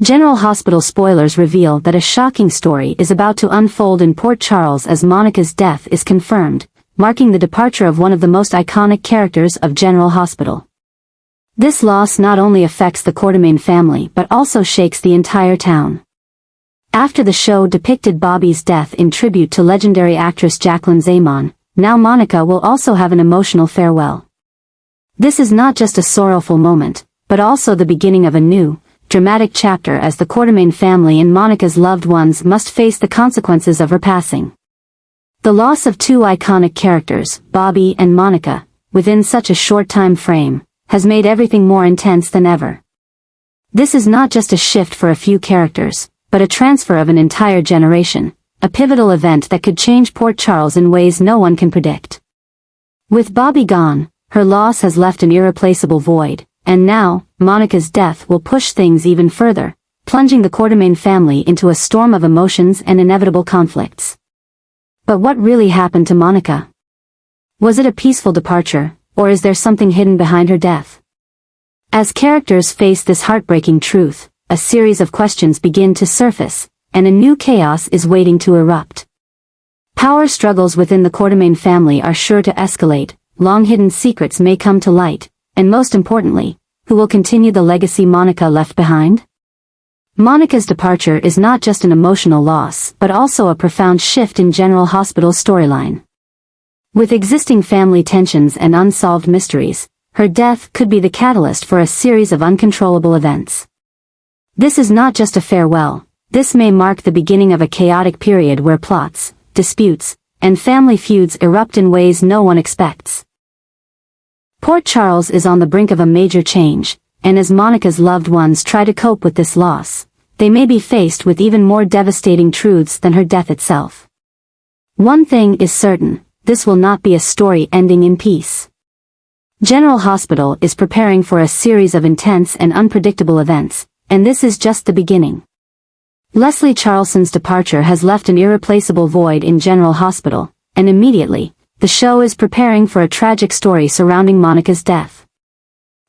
General Hospital spoilers reveal that a shocking story is about to unfold in Port Charles as Monica's death is confirmed, marking the departure of one of the most iconic characters of General Hospital. This loss not only affects the Quartermaine family but also shakes the entire town. After the show depicted Bobby's death in tribute to legendary actress Jacqueline Zaman, now Monica will also have an emotional farewell. This is not just a sorrowful moment, but also the beginning of a new, dramatic chapter as the Quartermaine family and Monica's loved ones must face the consequences of her passing. The loss of two iconic characters, Bobby and Monica, within such a short time frame, has made everything more intense than ever. This is not just a shift for a few characters, but a transfer of an entire generation, a pivotal event that could change Port Charles in ways no one can predict. With Bobby gone, her loss has left an irreplaceable void, and now, Monica's death will push things even further, plunging the Quartermaine family into a storm of emotions and inevitable conflicts. But what really happened to Monica? Was it a peaceful departure, or is there something hidden behind her death? As characters face this heartbreaking truth, a series of questions begin to surface, and a new chaos is waiting to erupt. Power struggles within the Quartermaine family are sure to escalate, long-hidden secrets may come to light, and most importantly, who will continue the legacy Monica left behind? Monica's departure is not just an emotional loss but also a profound shift in General Hospital's storyline. With existing family tensions and unsolved mysteries, her death could be the catalyst for a series of uncontrollable events. This is not just a farewell, this may mark the beginning of a chaotic period where plots, disputes, and family feuds erupt in ways no one expects. Port Charles is on the brink of a major change, and as Monica's loved ones try to cope with this loss, they may be faced with even more devastating truths than her death itself. One thing is certain, this will not be a story ending in peace. General Hospital is preparing for a series of intense and unpredictable events, and this is just the beginning. Leslie Charleson's departure has left an irreplaceable void in General Hospital, and immediately, the show is preparing for a tragic story surrounding Monica's death.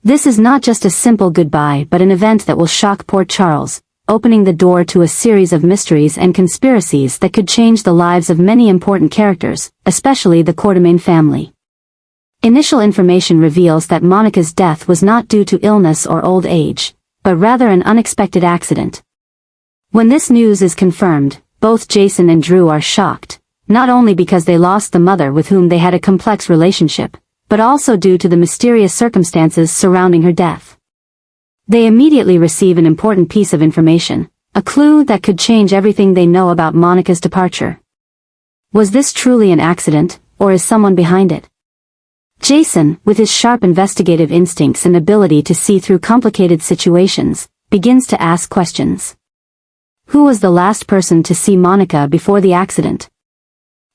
This is not just a simple goodbye but an event that will shock Port Charles, opening the door to a series of mysteries and conspiracies that could change the lives of many important characters, especially the Quartermaine family. Initial information reveals that Monica's death was not due to illness or old age, but rather an unexpected accident. When this news is confirmed, both Jason and Drew are shocked, not only because they lost the mother with whom they had a complex relationship, but also due to the mysterious circumstances surrounding her death. They immediately receive an important piece of information, a clue that could change everything they know about Monica's departure. Was this truly an accident, or is someone behind it? Jason, with his sharp investigative instincts and ability to see through complicated situations, begins to ask questions. Who was the last person to see Monica before the accident?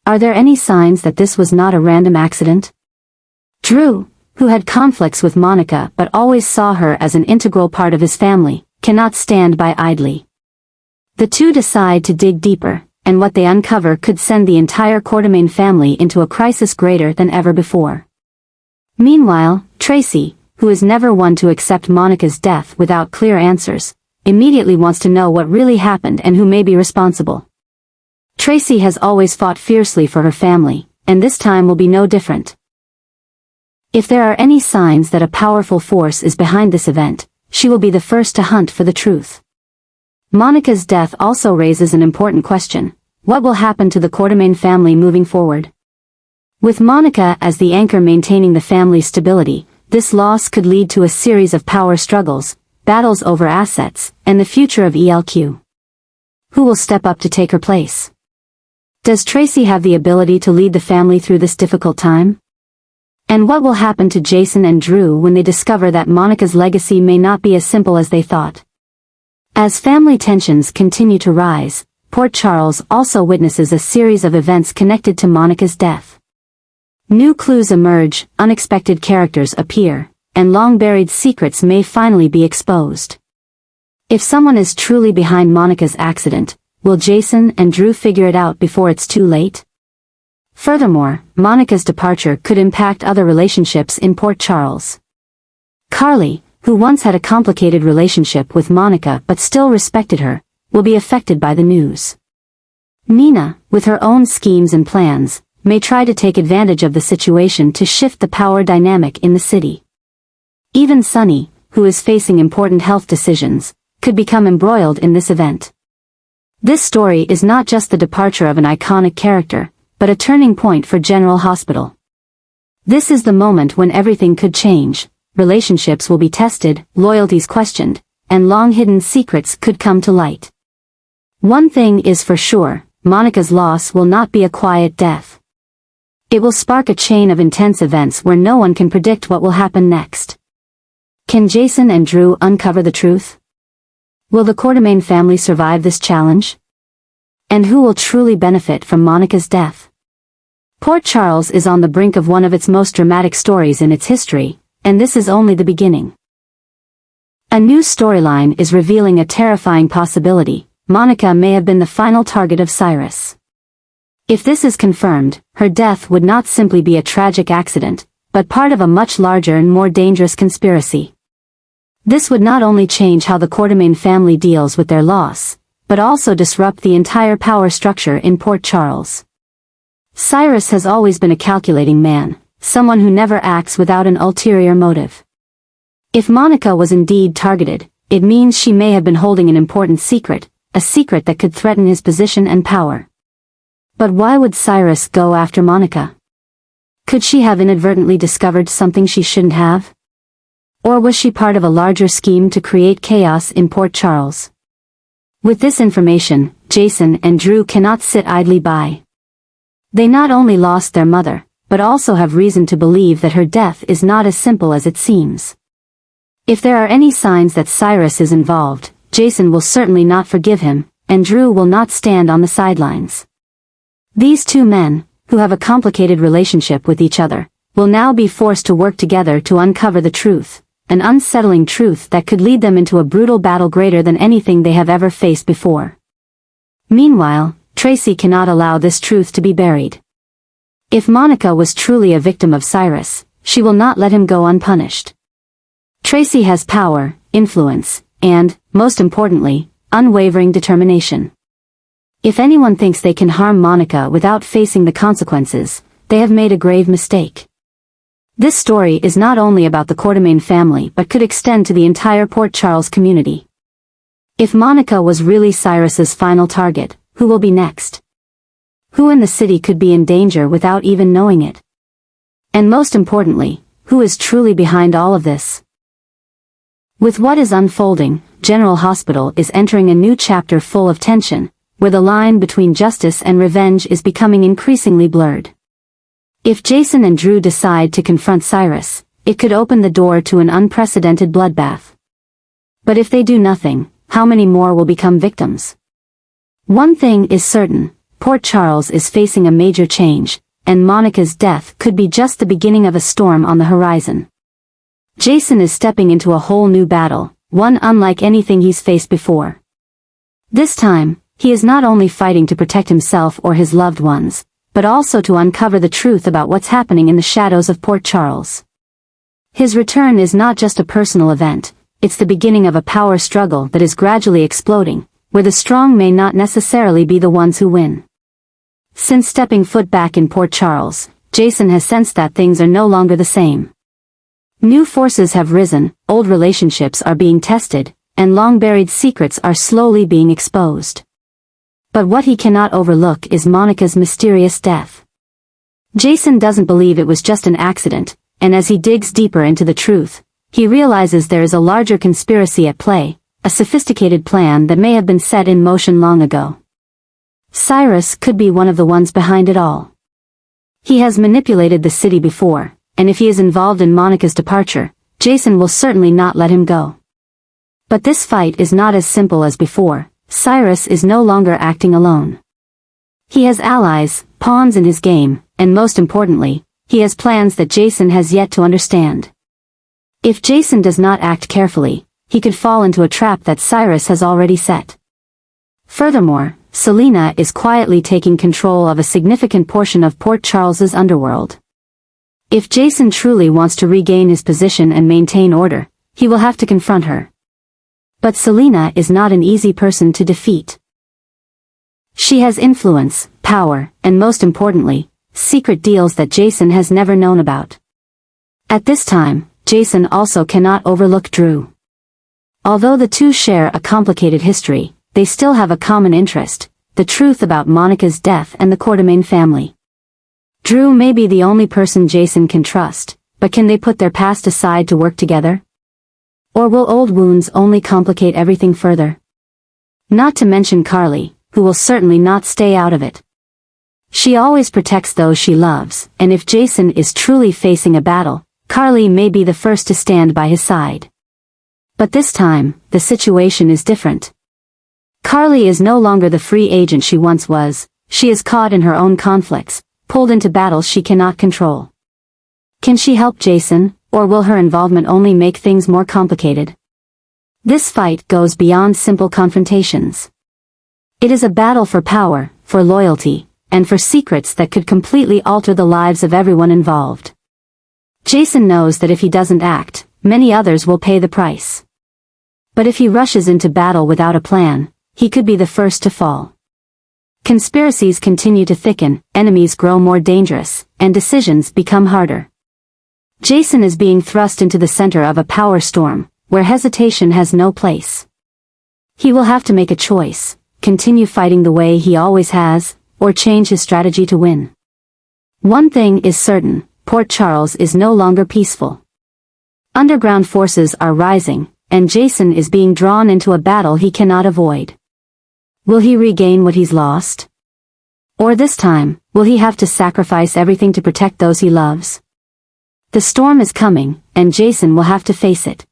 Are there any signs that this was not a random accident? Drew, who had conflicts with Monica but always saw her as an integral part of his family, cannot stand by idly. The two decide to dig deeper, and what they uncover could send the entire Quartermaine family into a crisis greater than ever before. Meanwhile, Tracy, who is never one to accept Monica's death without clear answers, immediately wants to know what really happened and who may be responsible. Tracy has always fought fiercely for her family, and this time will be no different. If there are any signs that a powerful force is behind this event, she will be the first to hunt for the truth. Monica's death also raises an important question: what will happen to the Quartermaine family moving forward? With Monica as the anchor maintaining the family's stability, this loss could lead to a series of power struggles, battles over assets, and the future of ELQ. Who will step up to take her place? Does Tracy have the ability to lead the family through this difficult time? And what will happen to Jason and Drew when they discover that Monica's legacy may not be as simple as they thought? As family tensions continue to rise, Port Charles also witnesses a series of events connected to Monica's death. New clues emerge, unexpected characters appear, and long-buried secrets may finally be exposed. If someone is truly behind Monica's accident, will Jason and Drew figure it out before it's too late? Furthermore, Monica's departure could impact other relationships in Port Charles. Carly, who once had a complicated relationship with Monica but still respected her, will be affected by the news. Nina, with her own schemes and plans, may try to take advantage of the situation to shift the power dynamic in the city. Even Sunny, who is facing important health decisions, could become embroiled in this event. This story is not just the departure of an iconic character, but a turning point for General Hospital. This is the moment when everything could change, relationships will be tested, loyalties questioned, and long-hidden secrets could come to light. One thing is for sure, Monica's loss will not be a quiet death. It will spark a chain of intense events where no one can predict what will happen next. Can Jason and Drew uncover the truth? Will the Quartermaine family survive this challenge? And who will truly benefit from Monica's death? Port Charles is on the brink of one of its most dramatic stories in its history, and this is only the beginning. A new storyline is revealing a terrifying possibility. Monica may have been the final target of Cyrus. If this is confirmed, her death would not simply be a tragic accident, but part of a much larger and more dangerous conspiracy. This would not only change how the Quartermaine family deals with their loss, but also disrupt the entire power structure in Port Charles. Cyrus has always been a calculating man, someone who never acts without an ulterior motive. If Monica was indeed targeted, it means she may have been holding an important secret, a secret that could threaten his position and power. But why would Cyrus go after Monica? Could she have inadvertently discovered something she shouldn't have? Or was she part of a larger scheme to create chaos in Port Charles? With this information, Jason and Drew cannot sit idly by. They not only lost their mother, but also have reason to believe that her death is not as simple as it seems. If there are any signs that Cyrus is involved, Jason will certainly not forgive him, and Drew will not stand on the sidelines. These two men, who have a complicated relationship with each other, will now be forced to work together to uncover the truth, an unsettling truth that could lead them into a brutal battle greater than anything they have ever faced before. Meanwhile, Tracy cannot allow this truth to be buried. If Monica was truly a victim of Cyrus, she will not let him go unpunished. Tracy has power, influence, and, most importantly, unwavering determination. If anyone thinks they can harm Monica without facing the consequences, they have made a grave mistake. This story is not only about the Quartermaine family but could extend to the entire Port Charles community. If Monica was really Cyrus's final target, who will be next? Who in the city could be in danger without even knowing it? And most importantly, who is truly behind all of this? With what is unfolding, General Hospital is entering a new chapter full of tension, where the line between justice and revenge is becoming increasingly blurred. If Jason and Drew decide to confront Cyrus, it could open the door to an unprecedented bloodbath. But if they do nothing, how many more will become victims? One thing is certain, Port Charles is facing a major change, and Monica's death could be just the beginning of a storm on the horizon. Jason is stepping into a whole new battle, one unlike anything he's faced before. This time, he is not only fighting to protect himself or his loved ones, but also to uncover the truth about what's happening in the shadows of Port Charles. His return is not just a personal event, it's the beginning of a power struggle that is gradually exploding, where the strong may not necessarily be the ones who win. Since stepping foot back in Port Charles, Jason has sensed that things are no longer the same. New forces have risen, old relationships are being tested, and long-buried secrets are slowly being exposed. But what he cannot overlook is Monica's mysterious death. Jason doesn't believe it was just an accident, and as he digs deeper into the truth, he realizes there is a larger conspiracy at play, a sophisticated plan that may have been set in motion long ago. Cyrus could be one of the ones behind it all. He has manipulated the city before, and if he is involved in Monica's departure, Jason will certainly not let him go. But this fight is not as simple as before. Cyrus is no longer acting alone. He has allies, pawns in his game, and most importantly, he has plans that Jason has yet to understand. If Jason does not act carefully, he could fall into a trap that Cyrus has already set. Furthermore, Selena is quietly taking control of a significant portion of Port Charles's underworld. If Jason truly wants to regain his position and maintain order, he will have to confront her. But Selena is not an easy person to defeat. She has influence, power, and most importantly, secret deals that Jason has never known about. At this time, Jason also cannot overlook Drew. Although the two share a complicated history, they still have a common interest, the truth about Monica's death and the Quartermaine family. Drew may be the only person Jason can trust, but can they put their past aside to work together? Or will old wounds only complicate everything further? Not to mention Carly, who will certainly not stay out of it. She always protects those she loves, and if Jason is truly facing a battle, Carly may be the first to stand by his side. But this time, the situation is different. Carly is no longer the free agent she once was, she is caught in her own conflicts, pulled into battles she cannot control. Can she help Jason, or will her involvement only make things more complicated? This fight goes beyond simple confrontations. It is a battle for power, for loyalty, and for secrets that could completely alter the lives of everyone involved. Jason knows that if he doesn't act, many others will pay the price. But if he rushes into battle without a plan, he could be the first to fall. Conspiracies continue to thicken, enemies grow more dangerous, and decisions become harder. Jason is being thrust into the center of a power storm, where hesitation has no place. He will have to make a choice, continue fighting the way he always has, or change his strategy to win. One thing is certain, Port Charles is no longer peaceful. Underground forces are rising, and Jason is being drawn into a battle he cannot avoid. Will he regain what he's lost? Or this time, will he have to sacrifice everything to protect those he loves? The storm is coming, and Jason will have to face it.